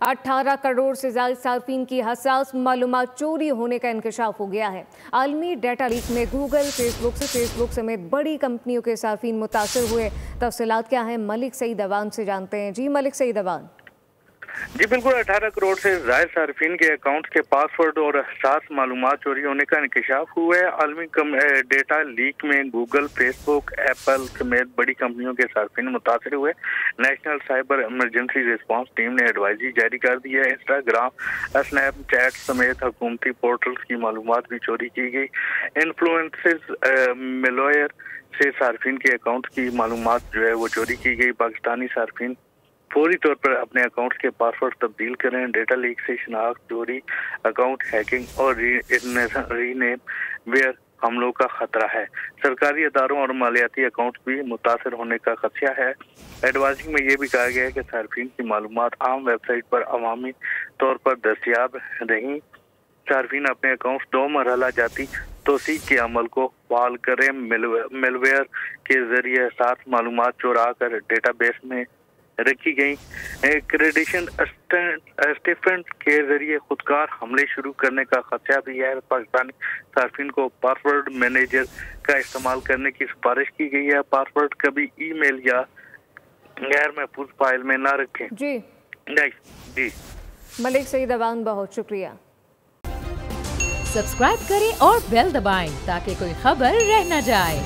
18 करोड़ से ज्यादा सार्फिन की हसास मालूमात चोरी होने का इंकशाफ हो गया है। आलमी डेटा लीक में गूगल, फेसबुक समेत बड़ी कंपनियों के सार्फिन मुतासर हुए। तफसीलात क्या हैं, मलिक सईद अवान से जानते हैं। जी मलिक सईद अवान। जी बिल्कुल, 18 करोड़ से ज्यादा सार्फिन के अकाउंट के पासवर्ड और हसास मालूमात चोरी होने का इंकशाफ हुआ है। आलमी डेटा लीक में गूगल, फेसबुक, एप्पल समेत बड़ी कंपनियों के सार्फिन मुतासर हुए। National cyber emergency response team ने एडवाइजरी जारी कर दी है। इंस्टाग्राम, स्नैपचैट समेत हुकूमती पोर्टल्स की मालूमात भी चोरी की गई। इन्फ्लुएंसर्स मेलवेयर से सार्फिन के अकाउंट की मालूमात जो है वो चोरी की गई। पाकिस्तानी सार्फिन फौरी तौर पर अपने अकाउंट के पासवर्ड तब्दील करें। डेटा लीक से शनाख्त चोरी, अकाउंट हैकिंग और रीनेम वेयर हमलों का खतरा है। सरकारी अदारों और मालियाती अकाउंट भी मुतासर होने का खदशा है। एडवाइजरी में ये भी कहा गया है कि सार्फिन की मालूमात आम वेबसाइट पर अवामी तौर पर दस्तियाब रहीं। सार्फिन अपने अकाउंट 2 मरहला जाती तोसीक के अमल को फाल करें। मेलवेयर के जरिए साथ मालूमात चुरा कर डेटाबेस में रखी गई। क्रेडिशन स्टेटमेंट के जरिए खुदकार हमले शुरू करने का खदशा भी है। पाकिस्तानी सार्फिन को पासवर्ड मैनेजर का इस्तेमाल करने की सिफारिश की गई है। पासवर्ड कभी ईमेल या गैर महफूज फाइल में ना रखें। जी जी मलिक सईद अवान, बहुत शुक्रिया। सब्सक्राइब करें और बेल दबाएं ताकि कोई खबर रह न जाए।